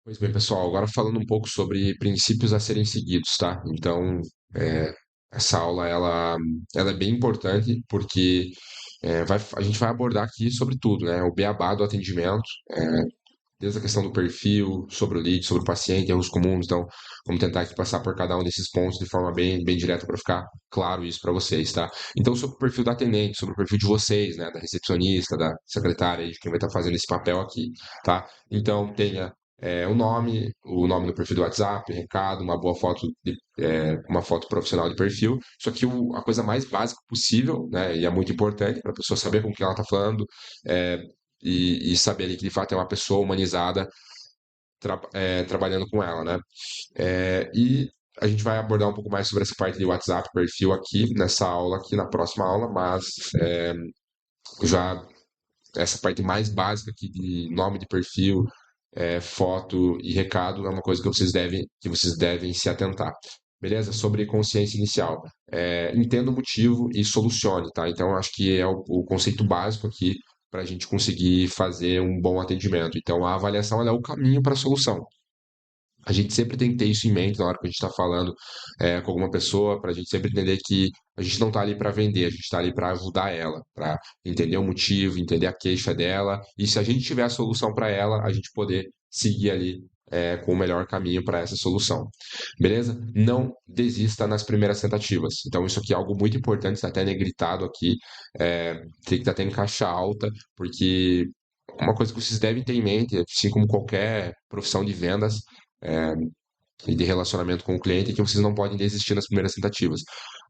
Pois bem, pessoal, agora falando um pouco sobre princípios a serem seguidos, tá? Então, é, essa aula ela é bem importante porque a gente vai abordar aqui sobre tudo, né? O beabá do atendimento, desde a questão do perfil, sobre o lead, sobre o paciente, erros comuns. Então, vamos tentar aqui passar por cada um desses pontos de forma bem direta para ficar claro isso para vocês, tá? Então, sobre o perfil da atendente, sobre o perfil de vocês, né? Da recepcionista, da secretária, de quem vai estar fazendo esse papel aqui, tá? Então, tenha o nome no perfil do WhatsApp, recado, uma boa foto, uma foto profissional de perfil. Isso aqui a coisa mais básica possível, né? E é muito importante para a pessoa saber com quem ela está falando, é, e saber ali que de fato é uma pessoa humanizada trabalhando com ela, né? E a gente vai abordar um pouco mais sobre essa parte de WhatsApp, perfil aqui nessa aula, aqui na próxima aula, mas é, já essa parte mais básica aqui de nome de perfil, foto e recado é uma coisa que vocês devem se atentar. Beleza? Sobre consciência inicial. Entenda o motivo e solucione, tá? Então, acho que é o conceito básico aqui para a gente conseguir fazer um bom atendimento. Então, a avaliação ela é o caminho para a solução. A gente sempre tem que ter isso em mente na hora que a gente está falando com alguma pessoa, para a gente sempre entender que a gente não está ali para vender, a gente está ali para ajudar ela, para entender o motivo, entender a queixa dela, e se a gente tiver a solução para ela, a gente poder seguir ali com o melhor caminho para essa solução. Beleza? Não desista nas primeiras tentativas. Então, isso aqui é algo muito importante, está até negritado aqui, tem que estar até em caixa alta, porque uma coisa que vocês devem ter em mente, assim como qualquer profissão de vendas, é, e de relacionamento com o cliente, é que vocês não podem desistir nas primeiras tentativas.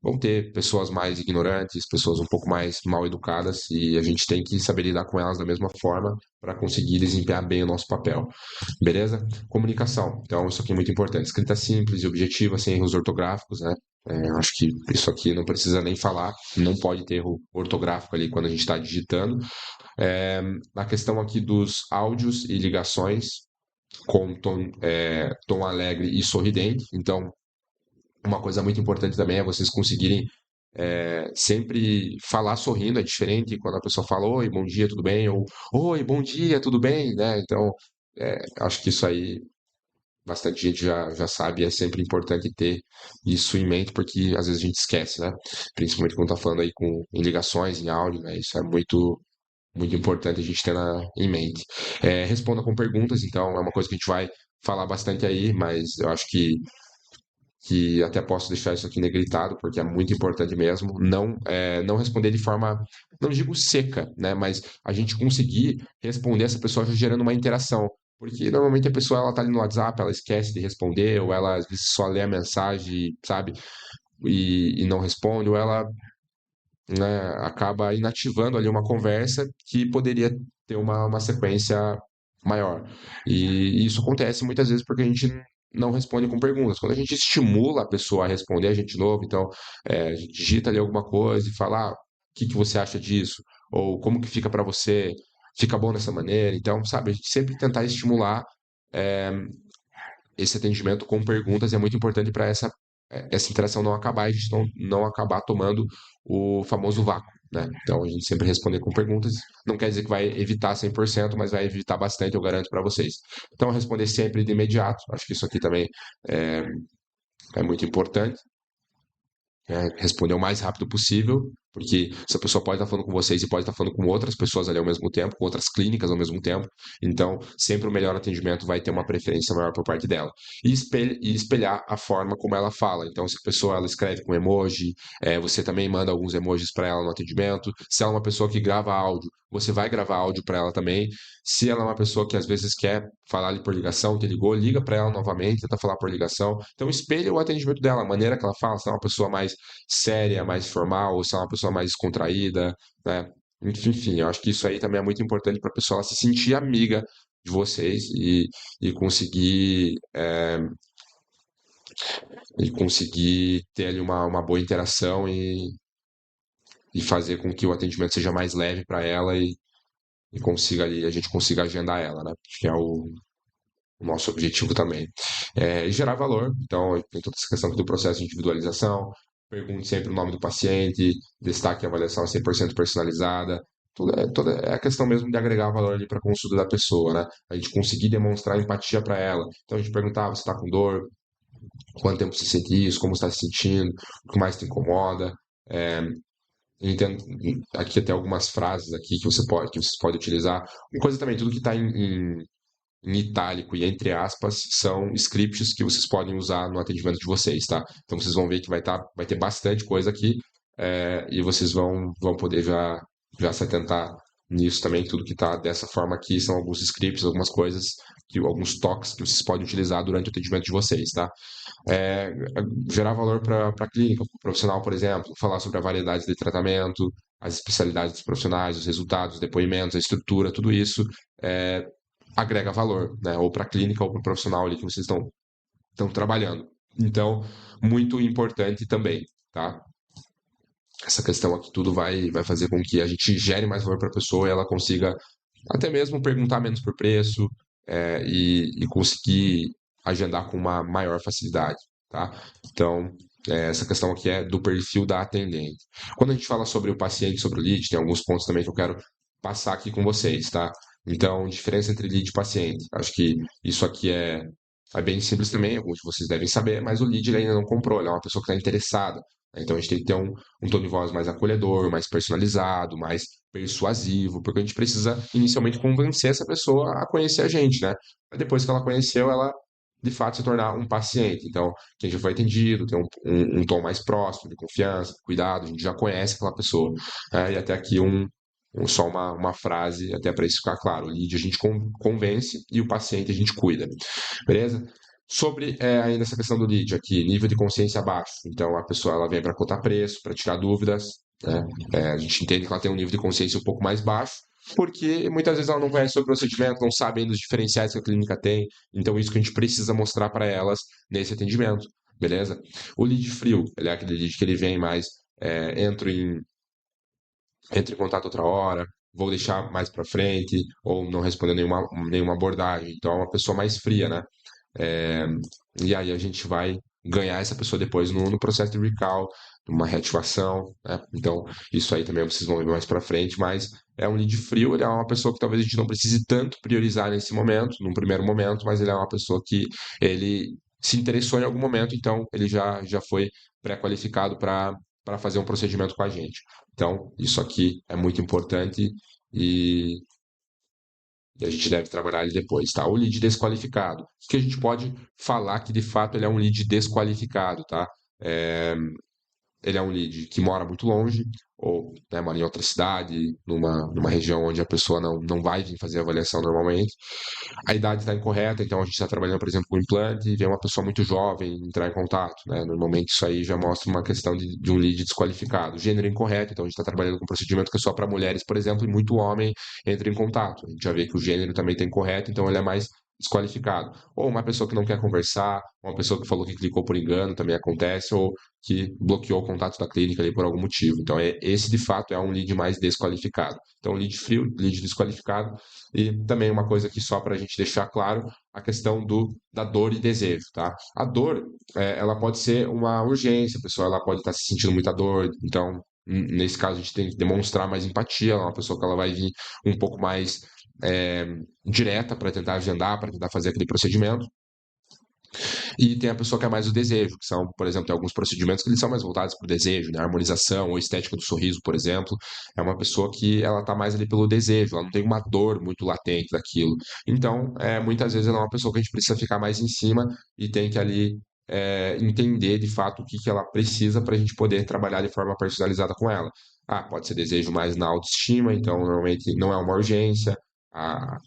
Vão ter pessoas mais ignorantes, pessoas um pouco mais mal educadas, e a gente tem que saber lidar com elas da mesma forma para conseguir desempenhar bem o nosso papel. Beleza? Comunicação. Então, isso aqui é muito importante. Escrita simples e objetiva, sem erros ortográficos, né? Eu acho que isso aqui não precisa nem falar, não pode ter erro ortográfico ali quando a gente está digitando. A questão aqui dos áudios e ligações, com tom alegre e sorridente. Então, uma coisa muito importante também é vocês conseguirem sempre falar sorrindo. É diferente quando a pessoa fala oi, bom dia, tudo bem? Ou oi, bom dia, tudo bem? Né? Então, acho que isso aí bastante gente já sabe. É sempre importante ter isso em mente, porque às vezes a gente esquece, né? Principalmente quando tá falando aí em ligações, em áudio, né? Isso é muito importante a gente ter em mente. Responda com perguntas, então é uma coisa que a gente vai falar bastante aí, mas eu acho que até posso deixar isso aqui negritado, porque é muito importante mesmo. Não responder de forma, não digo seca, né, mas a gente conseguir responder essa pessoa já gerando uma interação. Porque normalmente a pessoa ela tá ali no WhatsApp, ela esquece de responder, ou ela às vezes só lê a mensagem, sabe, e não responde, ou ela, né, acaba inativando ali uma conversa que poderia ter uma sequência maior. E isso acontece muitas vezes porque a gente não responde com perguntas. Quando a gente estimula a pessoa a responder a gente de novo, então a gente digita ali alguma coisa e fala, o que que você acha disso? Ou como que fica para você? Fica bom dessa maneira? Então, sabe, a gente sempre tentar estimular é, esse atendimento com perguntas é muito importante para essa interação não acabar, e a gente não acabar tomando o famoso vácuo, né? Então, a gente sempre responder com perguntas, não quer dizer que vai evitar 100%, mas vai evitar bastante, eu garanto para vocês. Então, responder sempre de imediato, acho que isso aqui também é, é muito importante, responder o mais rápido possível, porque essa pessoa pode estar falando com vocês e pode estar falando com outras pessoas ali ao mesmo tempo, com outras clínicas ao mesmo tempo. Então, sempre o melhor atendimento vai ter uma preferência maior por parte dela. E espelhar a forma como ela fala. Então, se a pessoa ela escreve com emoji, você também manda alguns emojis para ela no atendimento. Se ela é uma pessoa que grava áudio, você vai gravar áudio para ela também. Se ela é uma pessoa que às vezes quer falar ali por ligação, te ligou, liga para ela novamente, tenta falar por ligação. Então, espelha o atendimento dela, a maneira que ela fala, se é uma pessoa mais séria, mais formal, ou se é uma pessoa mais descontraída, né? Enfim, eu acho que isso aí também é muito importante para a pessoa ela se sentir amiga de vocês e conseguir ter ali uma boa interação e fazer com que o atendimento seja mais leve para ela e consiga ali, a gente consiga agendar ela, né? Acho que é o nosso objetivo também. E gerar valor, então tem toda essa questão do processo de individualização, pergunte sempre o nome do paciente, destaque a avaliação 100% personalizada, É a questão mesmo de agregar valor ali para a consulta da pessoa, né? A gente conseguir demonstrar empatia para ela. Então a gente perguntar, você está com dor? Quanto tempo você sente isso? Como está se sentindo? O que mais te incomoda? É, entendo, aqui até algumas frases aqui que vocês podem utilizar. Uma coisa também, tudo que está em itálico e entre aspas são scripts que vocês podem usar no atendimento de vocês, tá? Então vocês vão ver que vai ter bastante coisa aqui, e vocês vão poder já se atentar nisso também. Tudo que está dessa forma aqui são alguns scripts, algumas coisas, alguns toques que vocês podem utilizar durante o atendimento de vocês, tá? É, gerar valor para a clínica, para o profissional, por exemplo, falar sobre a variedade de tratamento, as especialidades dos profissionais, os resultados, os depoimentos, a estrutura, tudo isso é, agrega valor, né? Ou para a clínica ou para o profissional ali que vocês estão trabalhando. Então, muito importante também, tá? Essa questão aqui tudo vai fazer com que a gente gere mais valor para a pessoa e ela consiga até mesmo perguntar menos por preço, e conseguir agendar com uma maior facilidade, tá? Então, essa questão aqui é do perfil da atendente. Quando a gente fala sobre o paciente, sobre o lead, tem alguns pontos também que eu quero passar aqui com vocês, tá? Então, diferença entre lead e paciente. Acho que isso aqui é bem simples também, alguns de vocês devem saber, mas o lead ele ainda não comprou, ele é uma pessoa que está interessada. Então, a gente tem que ter um tom de voz mais acolhedor, mais personalizado, mais persuasivo, porque a gente precisa inicialmente convencer essa pessoa a conhecer a gente, né? Mas depois que ela conheceu, ela de fato se tornar um paciente. Então, quem já foi atendido, tem um tom mais próximo, de confiança, cuidado, a gente já conhece aquela pessoa. E até aqui só uma frase, até para isso ficar claro: o lead a gente convence e o paciente a gente cuida. Beleza? Sobre ainda essa questão do lead aqui, nível de consciência baixo. Então, a pessoa ela vem para cotar preço, para tirar dúvidas, né? A gente entende que ela tem um nível de consciência um pouco mais baixo, porque muitas vezes ela não conhece sobre o procedimento, não sabe ainda os diferenciais que a clínica tem. Então, isso que a gente precisa mostrar para elas nesse atendimento, beleza? O lead frio, ele é aquele lead que ele vem mais, entro em contato outra hora, vou deixar mais para frente, ou não responder nenhuma abordagem. Então, é uma pessoa mais fria, né? É, e aí a gente vai ganhar essa pessoa depois no processo de recall, numa reativação, né? Então, isso aí também vocês vão ver mais para frente, mas é um lead frio, ele é uma pessoa que talvez a gente não precise tanto priorizar nesse momento, num primeiro momento, mas ele é uma pessoa que ele se interessou em algum momento, então ele já foi pré-qualificado para fazer um procedimento com a gente. Então, isso aqui é muito importante e a gente deve trabalhar ele depois, tá? O lead desqualificado. O que a gente pode falar que de fato ele é um lead desqualificado, tá? É, ele é um lead que mora muito longe, ou né, mora em outra cidade, numa região onde a pessoa não vai vir fazer avaliação normalmente. A idade está incorreta, então a gente está trabalhando, por exemplo, com implante, e vem uma pessoa muito jovem entrar em contato, né? Normalmente isso aí já mostra uma questão de um lead desqualificado. Gênero incorreto, então a gente está trabalhando com um procedimento que é só para mulheres, por exemplo, e muito homem entra em contato. A gente já vê que o gênero também está incorreto, então ele é mais desqualificado. Ou uma pessoa que não quer conversar, uma pessoa que falou que clicou por engano, também acontece, ou que bloqueou o contato da clínica ali por algum motivo. Então, esse de fato é um lead mais desqualificado. Então, lead frio, lead desqualificado. E também uma coisa aqui só para a gente deixar claro, a questão da dor e desejo, tá? A dor, ela pode ser uma urgência, a pessoa ela pode estar se sentindo muita dor, então, nesse caso, a gente tem que demonstrar mais empatia, ela é uma pessoa que ela vai vir um pouco mais é, direta para tentar agendar, para tentar fazer aquele procedimento. E tem a pessoa que é mais o desejo, que são, por exemplo, tem alguns procedimentos que eles são mais voltados para o desejo, né? A harmonização ou estética do sorriso, por exemplo, é uma pessoa que ela tá mais ali pelo desejo, ela não tem uma dor muito latente daquilo. Então, muitas vezes ela é uma pessoa que a gente precisa ficar mais em cima e tem que ali entender de fato o que que ela precisa para a gente poder trabalhar de forma personalizada com ela. Ah, pode ser desejo mais na autoestima, então normalmente não é uma urgência. Ah,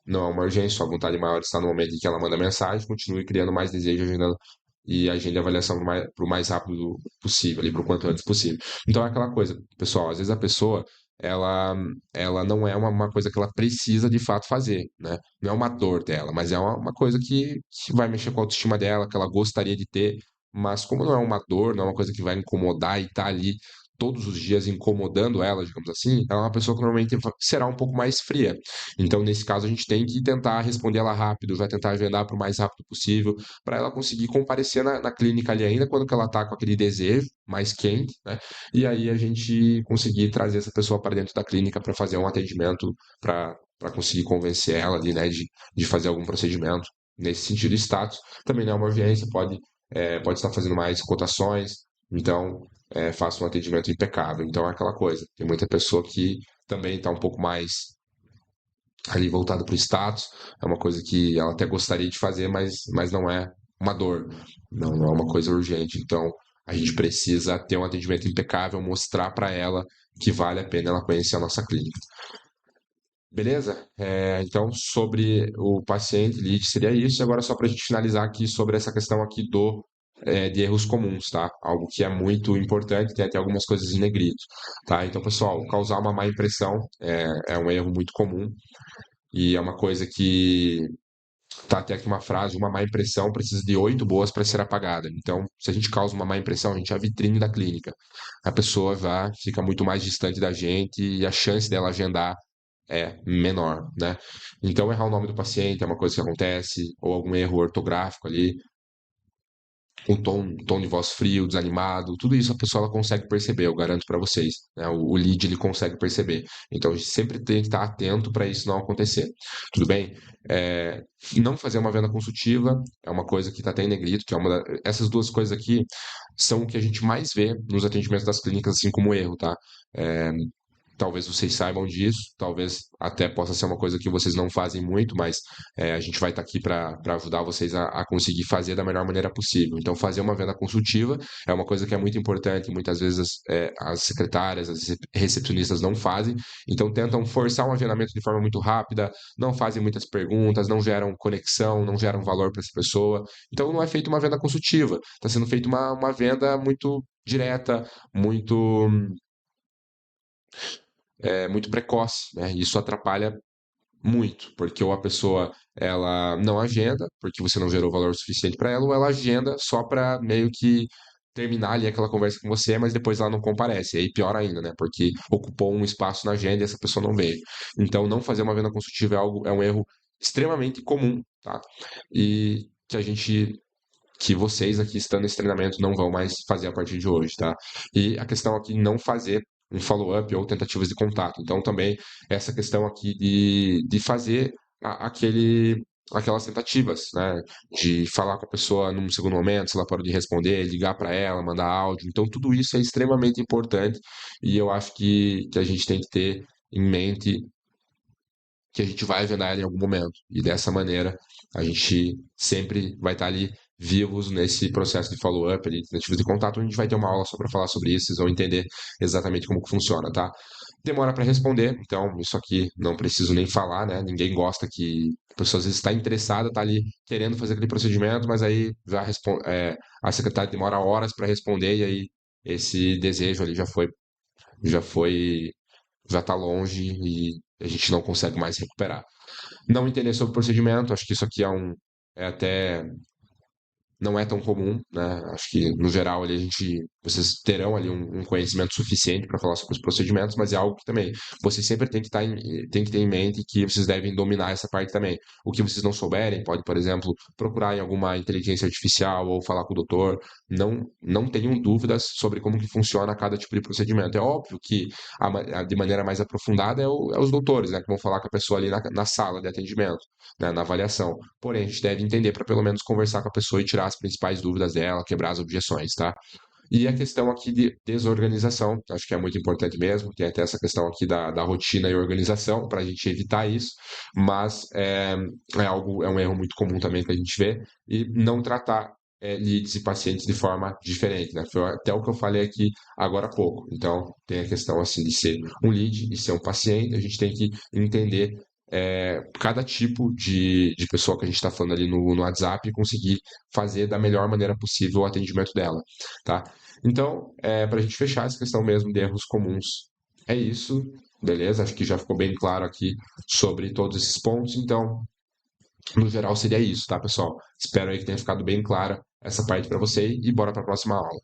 não é uma urgência, sua vontade maior está no momento em que ela manda mensagem, continue criando mais desejo, agendando e agende a avaliação para o mais rápido possível, ali, para o quanto antes possível. Então é aquela coisa, pessoal, às vezes a pessoa, ela, ela não é uma coisa que ela precisa de fato fazer, né? Não é uma dor dela, mas é uma coisa que vai mexer com a autoestima dela, que ela gostaria de ter, mas como não é uma dor, não é uma coisa que vai incomodar e tá ali todos os dias incomodando ela, digamos assim, ela é uma pessoa que normalmente será um pouco mais fria. Então, nesse caso, a gente tem que tentar responder ela rápido, vai tentar agendar para o mais rápido possível, para ela conseguir comparecer na clínica ali ainda quando que ela está com aquele desejo mais quente, né? E aí a gente conseguir trazer essa pessoa para dentro da clínica para fazer um atendimento, para conseguir convencer ela ali, né, de fazer algum procedimento nesse sentido. Status também não é uma urgência, pode estar fazendo mais cotações, então faça um atendimento impecável. Então é aquela coisa, tem muita pessoa que também está um pouco mais ali voltada para o status, é uma coisa que ela até gostaria de fazer, mas não é uma dor, não é uma coisa urgente. Então a gente precisa ter um atendimento impecável, mostrar para ela que vale a pena ela conhecer a nossa clínica. Beleza? Então, sobre o paciente lead seria isso. E agora, só para a gente finalizar aqui sobre essa questão aqui de erros comuns, tá? Algo que é muito importante, tem até algumas coisas em negrito, tá? Então, pessoal, causar uma má impressão é um erro muito comum e é uma coisa que tá até aqui uma frase: uma má impressão precisa de 8 boas para ser apagada. Então, se a gente causa uma má impressão, a gente é a vitrine da clínica. A pessoa fica muito mais distante da gente e a chance dela agendar é menor, né? Então, errar o nome do paciente é uma coisa que acontece, ou algum erro ortográfico ali, um tom de voz frio, desanimado, tudo isso a pessoa ela consegue perceber, eu garanto para vocês, né? O lead ele consegue perceber. Então, a gente sempre tem que estar atento para isso não acontecer. Tudo bem? É, não fazer uma venda consultiva é uma coisa que está até em negrito, que é essas duas coisas aqui são o que a gente mais vê nos atendimentos das clínicas, assim como erro, tá? É, talvez vocês saibam disso, talvez até possa ser uma coisa que vocês não fazem muito, mas a gente vai estar aqui para ajudar vocês a conseguir fazer da melhor maneira possível. Então, fazer uma venda consultiva é uma coisa que é muito importante, muitas vezes as secretárias, as recepcionistas não fazem, então tentam forçar um agendamento de forma muito rápida, não fazem muitas perguntas, não geram conexão, não geram valor para essa pessoa. Então, não é feita uma venda consultiva, está sendo feita uma venda muito direta, muito precoce, né? Isso atrapalha muito, porque ou a pessoa ela não agenda, porque você não gerou valor suficiente para ela, ou ela agenda só para meio que terminar ali aquela conversa com você, mas depois ela não comparece. E aí pior ainda, né? Porque ocupou um espaço na agenda e essa pessoa não veio. Então, não fazer uma venda consultiva é um erro extremamente comum, tá? E que vocês aqui estando nesse treinamento não vão mais fazer a partir de hoje, tá? E a questão aqui não fazer um follow-up ou tentativas de contato. Então também essa questão aqui de fazer aquelas tentativas, né? De falar com a pessoa num segundo momento, se ela parou de responder, ligar para ela, mandar áudio. Então tudo isso é extremamente importante e eu acho que a gente tem que ter em mente que a gente vai agendar ela em algum momento. E dessa maneira, a gente sempre vai estar ali vivos nesse processo de follow-up, ali, tentativas de contato. A gente vai ter uma aula só para falar sobre isso, vocês vão entender exatamente como que funciona, tá? Demora para responder, então isso aqui não preciso nem falar, né? Ninguém gosta que a pessoa às vezes está interessada, está ali querendo fazer aquele procedimento, mas aí a secretária demora horas para responder e aí esse desejo ali já foi, já está longe e a gente não consegue mais recuperar. Não entender sobre o procedimento, acho que isso aqui é até não é tão comum, né? Acho que no geral ali vocês terão ali um conhecimento suficiente para falar sobre os procedimentos, mas é algo que também vocês sempre têm que ter em mente que vocês devem dominar essa parte também. O que vocês não souberem, pode, por exemplo, procurar em alguma inteligência artificial ou falar com o doutor. Não tenham dúvidas sobre como que funciona cada tipo de procedimento. É óbvio que de maneira mais aprofundada é os doutores, né, que vão falar com a pessoa ali na sala de atendimento, né, na avaliação. Porém, a gente deve entender para pelo menos conversar com a pessoa e tirar as principais dúvidas dela, quebrar as objeções, tá? E a questão aqui de desorganização, acho que é muito importante mesmo, tem até essa questão aqui da rotina e organização, para a gente evitar isso, mas é um erro muito comum também que a gente vê, e não tratar leads e pacientes de forma diferente, né? Foi até o que eu falei aqui agora há pouco. Então, tem a questão assim de ser um lead e ser um paciente, a gente tem que entender cada tipo de pessoa que a gente está falando ali no WhatsApp e conseguir fazer da melhor maneira possível o atendimento dela, tá? Então, para a gente fechar essa questão mesmo de erros comuns, é isso, beleza? Acho que já ficou bem claro aqui sobre todos esses pontos. Então, no geral, seria isso, tá, pessoal? Espero aí que tenha ficado bem clara essa parte para você e bora para a próxima aula.